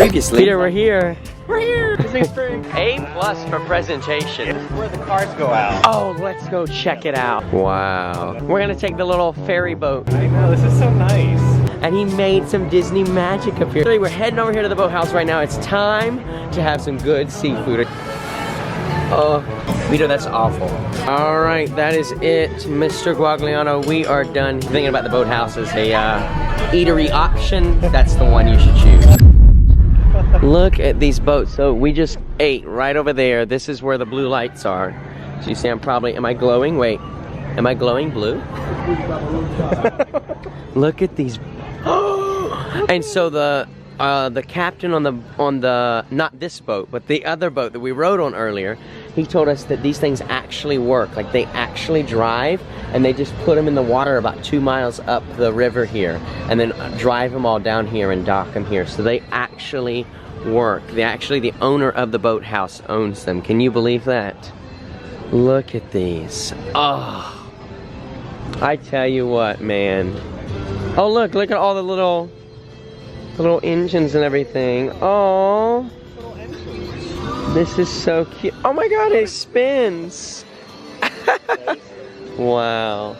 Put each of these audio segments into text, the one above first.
Previously. Peter, we're here. We're here. A+ for presentation. This is where the cars go out. Oh, let's go check it out. Wow. We're gonna take the little ferry boat. I know, this is so nice. And he made some Disney magic up here. So we're heading over here to the boathouse right now. It's time to have some good seafood. Oh, Peter, that's awful. All right, that is it, Mr. Guagliano. We are done. Thinking about the boathouse as a eatery option. That's the one you should choose. Look at these boats. So we just ate right over there. This is where the blue lights are. So you see, am I glowing? Wait, am I glowing blue? Look at these. And so the captain on the not this boat, but the other boat that we rode on earlier, he told us that these things actually work. Like, they actually drive, and they just put them in the water about 2 miles up the river here, and then drive them all down here and dock them here. So they actually work. The owner of the boathouse owns them. Can you believe that? Look at these. Oh, I tell you what, man. Oh, look at all the little engines and everything. Oh, this is so cute. Oh my God, it spins. Wow.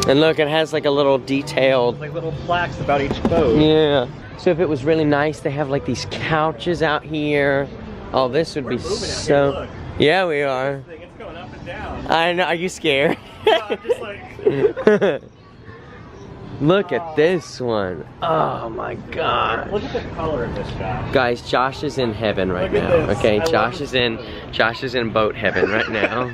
And look, it has like a little detailed, like little plaques about each boat. Yeah. So if it was really nice, they have like these couches out here. Oh, this would be so. Yeah, we are. It's going up and down. I know. Are you scared? No, I'm just like. Look at this one. Oh my God. Look at the color of this guy. Guys, Josh is in heaven right Look at now. this. Okay, I Josh is in boat heaven right now.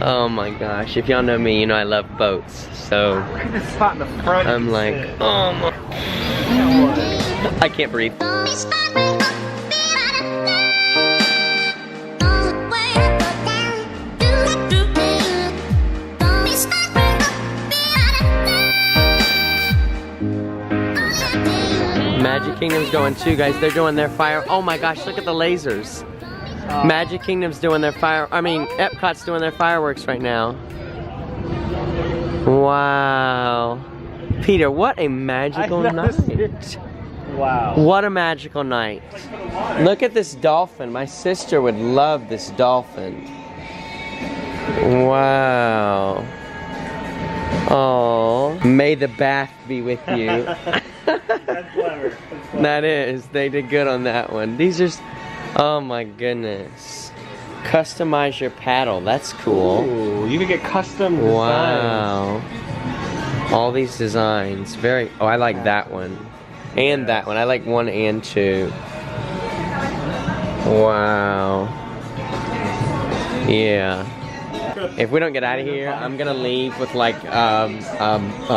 Oh my gosh. If y'all know me, you know I love boats. So Look at this spot in the front. I'm like, oh my. I can't breathe. Magic Kingdom's going too, guys. They're doing their fire. Oh my gosh, look at the lasers. Magic Kingdom's doing their Epcot's doing their fireworks right now. Wow. Peter, what a magical night. Wow. What a magical night. Look at this dolphin. My sister would love this dolphin. Wow. Oh, may the bath be with you. That's clever. That is. They did good on that one. These are, oh my goodness. Customize your paddle. That's cool. Ooh, you can get custom designs. Wow. All these designs. Very, oh, I like that one. And that one. I like 1 and 2. Wow. Yeah. If we don't get out of here, I'm gonna leave with like a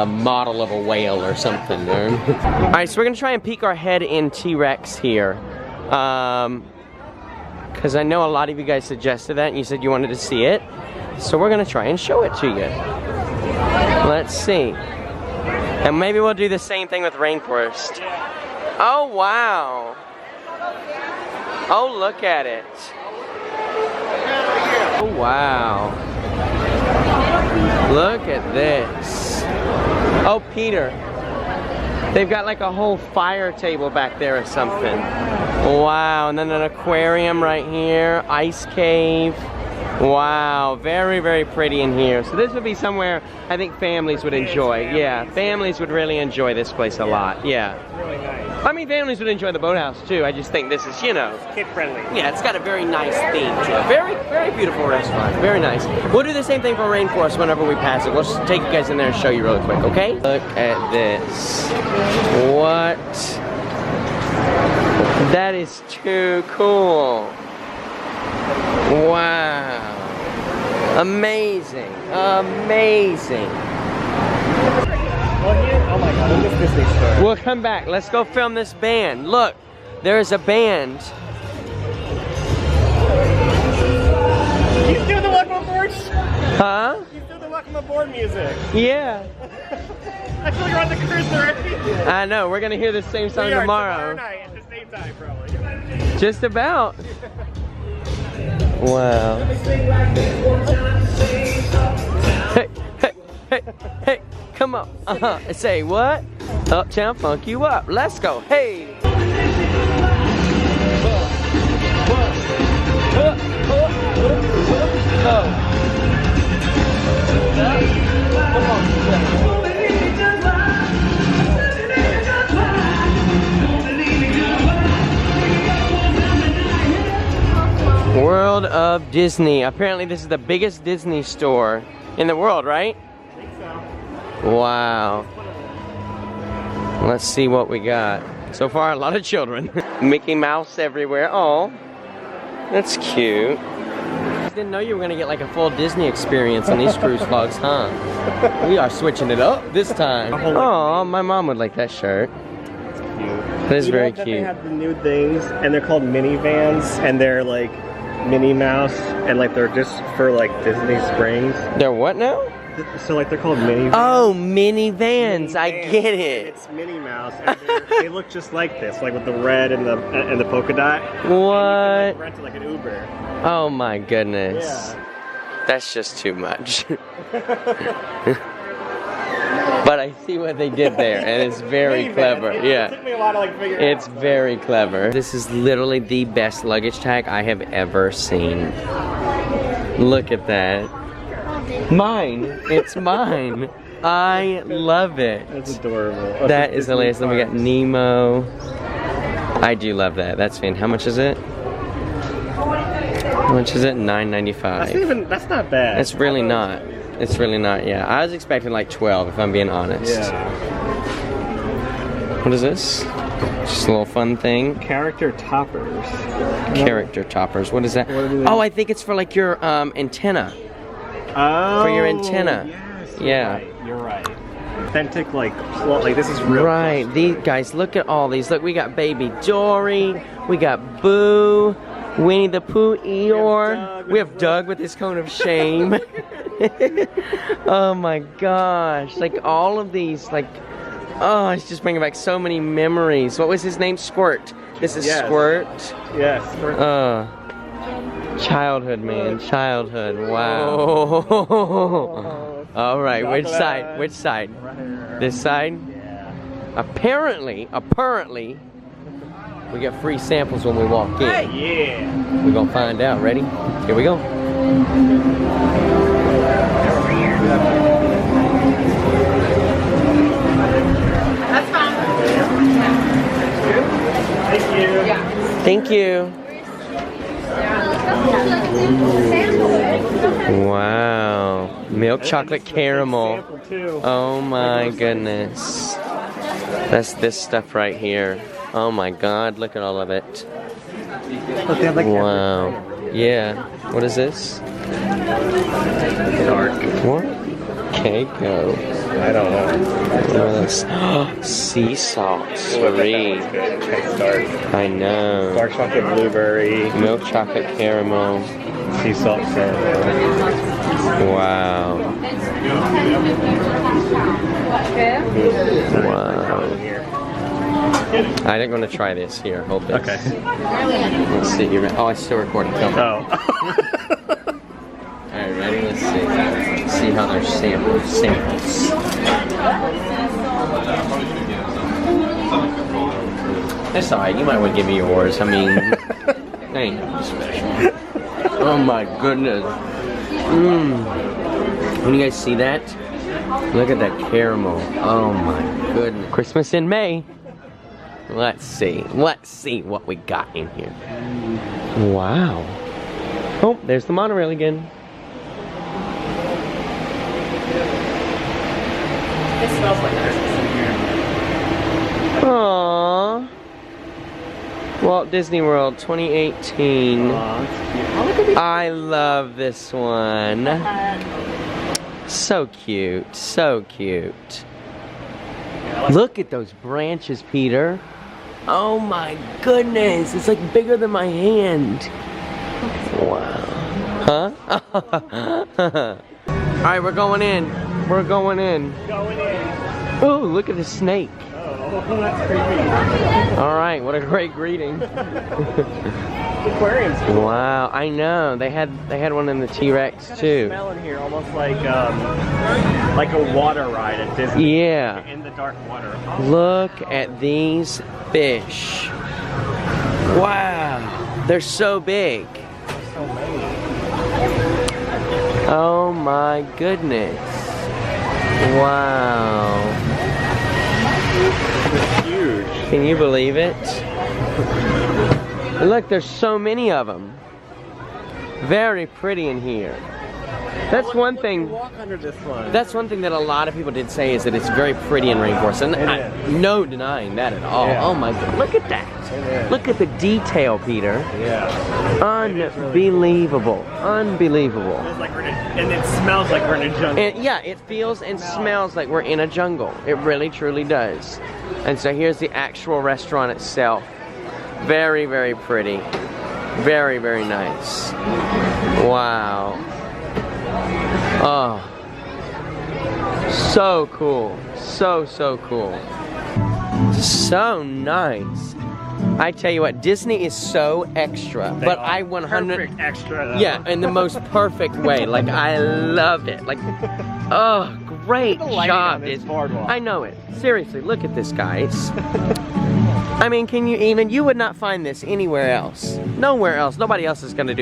model of a whale or something. Alright, so we're gonna try and peek our head in T-Rex here. Because I know a lot of you guys suggested that and you said you wanted to see it. So we're gonna try and show it to you. Let's see. And maybe we'll do the same thing with Rainforest. Oh, wow. Oh, look at it. Oh, wow. Look at this. Oh, Peter. They've got like a whole fire table back there or something. Wow, and then an aquarium right here, ice cave. Wow, very, very pretty in here. So this would be somewhere I think families would enjoy. Yeah, families would really enjoy this place a lot. Yeah. It's really nice. I mean, families would enjoy the boathouse too. I just think this is, you know. Kid friendly. Yeah, it's got a very nice theme to it. Very, very beautiful restaurant. Very nice. We'll do the same thing for Rainforest whenever we pass it. We'll just take you guys in there and show you really quick, okay? Look at this. What? That is too cool. Wow. Amazing. Amazing. Oh my God, look at this Disney store. We'll come back. Let's go film this band. Look, there is a band. You do the welcome aboard? Huh? You do the welcome aboard music. Yeah. I feel like you're on the cruise already. I know. We're gonna hear the same song tomorrow. Night at the same time, probably. Just about. Wow. Hey, hey, hey, hey, come on. Say what? Uptown funk you up. Let's go. Hey. World of Disney. Apparently this is the biggest Disney store in the world, right? I think so. Wow. Let's see what we got. So far, a lot of children. Mickey Mouse everywhere. Oh, that's cute. I didn't know you were gonna get like a full Disney experience on these cruise vlogs, huh? We are switching it up this time. Oh, my mom would like that shirt. That is very cute. They have the new things, and they're called minivans, and they're like Minnie Mouse, and like they're just for like Disney Springs. They're what now? So like they're called minivans. Oh, minivans. I get it. It's Minnie Mouse, and they look just like this, like with the red and the polka dot. What? And you can, like, rent it like an Uber. Oh my goodness. Yeah. That's just too much. But I see what they did there, and it's very clever. It took me a while to like figure it out. It's very clever. This is literally the best luggage tag I have ever seen. Look at that. Mine. It's mine. I love it. That's adorable. That is hilarious. Then we got Nemo. I do love that. That's fantastic. How much is it? How much is it? $9.95. That's not bad. It's really not. It's really not, yeah. I was expecting like 12 if I'm being honest. Yeah. What is this? Just a little fun thing. Character toppers. Character toppers. What is that? Oh, I think it's for like your antenna. Oh. For your antenna. Yes, yeah. You're right. Authentic, like this is real. Right. These guys, look at all these. Look, we got Baby Dory. We got Boo. Winnie the Pooh, Eeyore. We have Doug with his cone of shame. Oh my gosh. Like all of these, like, oh, it's just bringing back so many memories. What was his name? Squirt. This is Squirt. Yes. Squirt. Childhood, man. Childhood. Wow. Oh. All right. Which side? Which side? Right here. This side? Yeah. Apparently, we get free samples when we walk in. Yeah. We're gonna find out. Ready? Here we go. That's fine. Thank you. Yeah. Thank you. Wow. Milk chocolate caramel. Oh my goodness. That's this stuff right here. Oh my god, look at all of it. Wow. Yeah. What is this? Dark. What? Keiko. I don't know. Sea salt. Sweet. Dark. I know. Dark chocolate blueberry. Milk chocolate caramel. Sea salt caramel. Wow. Wow. I'm gonna try this here. Hold this. Okay. Let's see. Oh, it's still recording. Come on. Oh. Alright, ready? Let's see. Let's see how they're samples. That's alright. You might want to give me yours. I mean, ain't nothing special. Oh my goodness. When you guys see that? Look at that caramel. Oh my goodness. Christmas in May. Let's see. Let's see what we got in here. Wow. Oh, there's the monorail again. It smells like Christmas in here. Aww. Walt Disney World 2018. I love this one. So cute. So cute. Look at those branches, Peter. Oh my goodness. It's like bigger than my hand. Wow. Huh? Alright, we're going in. We're going in. Going in. Oh, look at the snake. Oh, that's creepy. Alright, what a great greeting. aquariums. Wow, I know. They had one in the T-Rex too. Smell in here almost like a water ride at Disney. Yeah. In the dark water. Look at these fish. Wow, they're so big. So many. Oh my goodness. Wow. It's huge. Can you believe it? Look, there's so many of them. Very pretty in here. That's one thing. Walk under this one. That's one thing that a lot of people did say is that it's very pretty in Rainforest, and no denying that at all. Yeah. Oh my God! Look at that! Look at the detail, Peter. Yeah. Unbelievable! Unbelievable! It's like and it smells like we're in a jungle. And yeah, it feels and smells like we're in a jungle. It really, truly does. And so here's the actual restaurant itself. Very, very pretty. Very, very nice. Wow. Oh, so cool. So cool. So nice. I tell you what, Disney is so extra, but I 100 perfect extra. Though. Yeah, in the most perfect way. Like, I love it. Like, oh, great job, Disney. I know it. Seriously, look at this, guys. I mean, you would not find this anywhere else. Nowhere else. Nobody else is gonna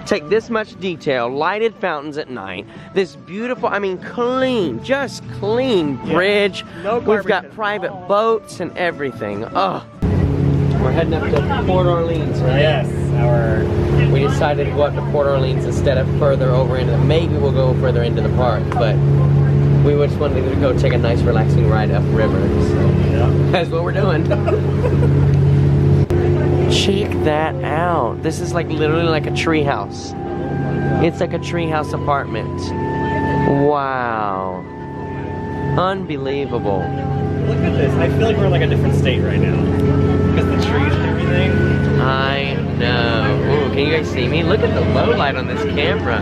take this much detail, lighted fountains at night, this beautiful, I mean, clean, just clean bridge. No We've got private boats and everything. Oh. We're heading up to Port Orleans, right? Yes, We decided to go up to Port Orleans instead of further over into maybe we'll go further into the park, but we just wanted to go take a nice relaxing ride upriver. So that's what we're doing. Check that out. This is like literally like a tree house. It's like a treehouse apartment. Wow. Unbelievable. Look at this. I feel like we're in like a different state right now. Because the trees and everything. I know. Ooh, can you guys see me? Look at the low light on this camera.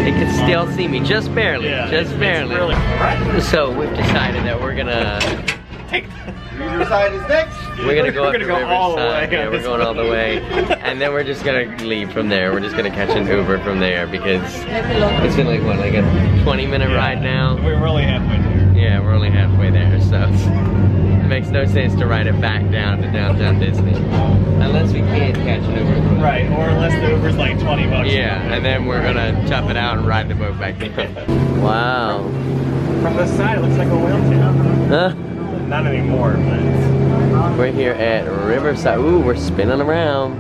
It can still see me, just barely. Just barely. It's really bright. So we've decided that we're gonna Riverside is next. We're gonna go up to Riverside. All the way. Yeah, we're going all the way. And then we're just gonna leave from there. We're just gonna catch an Uber from there because it's been like, what, like a 20-minute ride now? We're only halfway there. Yeah, we're only halfway there, so it makes no sense to ride it back down to downtown Disney. Unless we can catch an Uber. Right, or unless the Uber's like 20 bucks. Yeah, and then we're gonna tough it out and ride the boat back down. Wow. From the side, it looks like a whale tail. Huh? Not anymore, but... We're here at Riverside. Ooh, we're spinning around.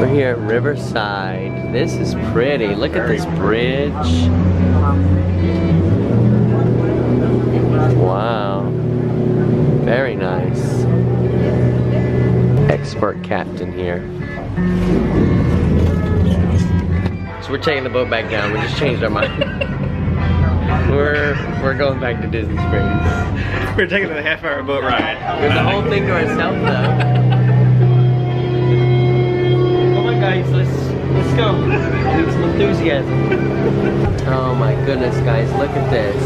We're here at Riverside. This is pretty. Look at this bridge. Wow. Very nice. Expert captain here. So we're taking the boat back down. We just changed our mind. We're going back to Disney Springs. We're taking a half-hour boat ride. With the whole thing to ourselves, though. Come on, guys, let's go. Need some enthusiasm. Oh my goodness, guys, look at this.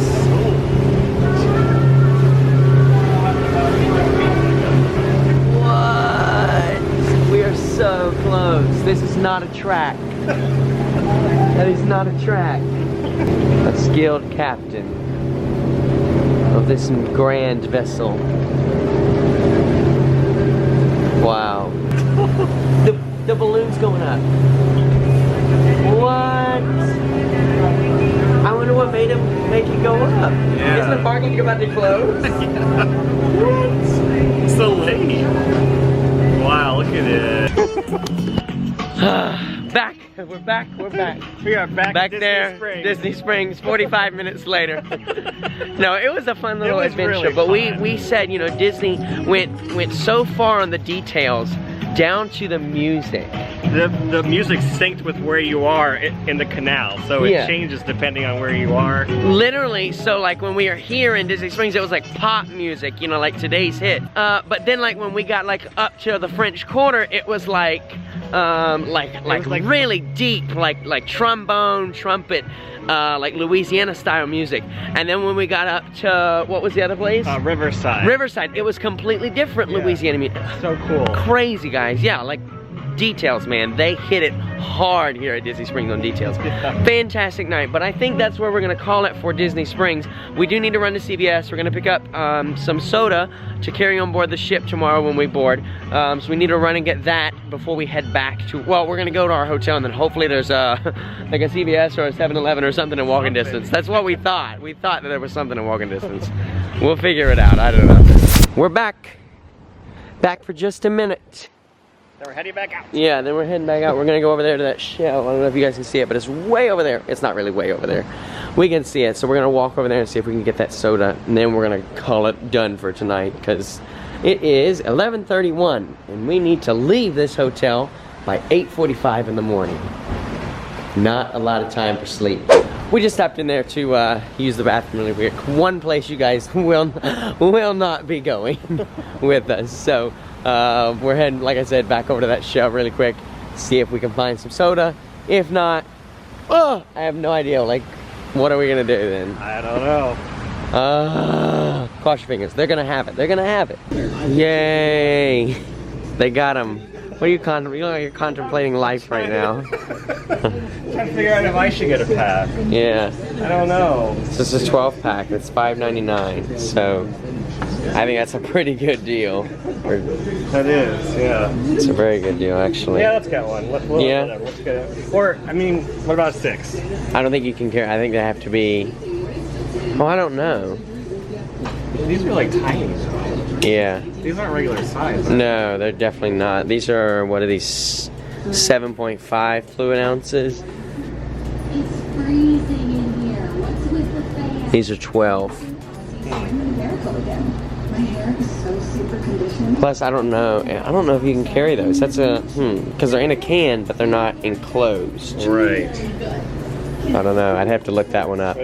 What? We are so close. This is not a track. That is not a track. A skilled captain of this grand vessel. Wow. The balloon's going up. What? I wonder what made it go up. Yeah. Isn't the parking about to close? What? So late. Wow, look at it. Back. We're back. We are back Back at there, Springs. Disney Springs, 45 minutes later. No, it was a fun little adventure, really but fun. we said, you know, Disney went so far on the details down to the music. The music synced with where you are in the canal, so it changes depending on where you are. Literally, so like when we are here in Disney Springs, it was like pop music, you know, like today's hit. But then like when we got like up to the French Quarter, it was like really deep, like trombone, trumpet, like Louisiana style music. And then when we got up to, what was the other place? Riverside. Riverside, it was completely different Louisiana music. So cool. Crazy, guys. Yeah, like details, man. They hit it hard here at Disney Springs on details. Fantastic night, but I think that's where we're gonna call it for Disney Springs. We do need to run to CVS. We're gonna pick up some soda to carry on board the ship tomorrow when we board. So we need to run and get that before we head back to, well, we're gonna go to our hotel and then hopefully there's like a CVS or a 7-Eleven or something in walking distance. That's what we thought. We thought that there was something in walking distance. We'll figure it out, I don't know. We're back for just a minute. Then we're heading back out. Yeah, then we're heading back out. We're gonna go over there to that shell. I don't know if you guys can see it, but it's way over there. It's not really way over there. We can see it, so we're gonna walk over there and see if we can get that soda, and then we're gonna call it done for tonight, because it is 11:31, and we need to leave this hotel by 8:45 in the morning. Not a lot of time for sleep. We just stopped in there to use the bathroom really quick. One place you guys will not be going with us. So we're heading, like I said, back over to that shelf really quick. See if we can find some soda. If not, I have no idea. Like, what are we gonna do then? I don't know. Cross your fingers. They're gonna have it. They're gonna have it. Yay! They got him. What are you contemplating? You look like you're contemplating life right now. Trying to figure out if I should get a pack. Yeah. I don't know. This is a 12 pack. It's $5.99. So I think that's a pretty good deal. That is, yeah. It's a very good deal, actually. Yeah, let's get one. Yeah. Whatever. Let's get it. Or, I mean, what about 6? I don't think you can carry. I think they have to be. Oh, I don't know. These are like tiny though. Yeah. These aren't regular size. No, they're definitely not. These are, what are these? 7.5 fluid ounces. It's freezing in here. What's with the fan? These are 12. Plus, I don't know if you can carry those. That's a, because they're in a can, but they're not enclosed. Right. I don't know. I'd have to look that one up.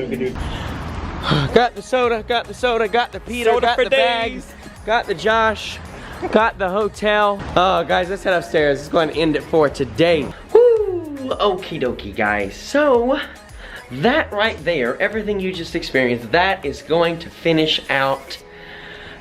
Got the soda, got the Peter, Soda got for the bags, got the Josh, got the hotel. Oh, guys, let's head upstairs. Let's go ahead and end it for today. Woo! Okie dokie, guys. So, that right there, everything you just experienced, that is going to finish out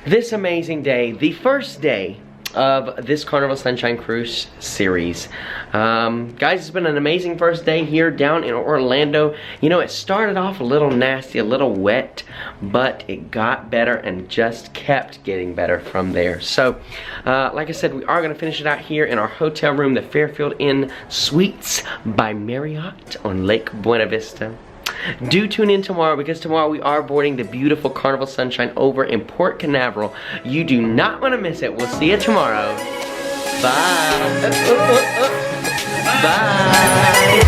this amazing day, the first day of this Carnival Sunshine Cruise series. Guys, it's been an amazing first day here down in Orlando. You know, it started off a little nasty, a little wet, but it got better and just kept getting better from there. So, like I said, we are gonna finish it out here in our hotel room, the Fairfield Inn Suites by Marriott on Lake Buena Vista. Do tune in tomorrow, because tomorrow we are boarding the beautiful Carnival Sunshine over in Port Canaveral. You do not want to miss it. We'll see you tomorrow. Bye. Bye.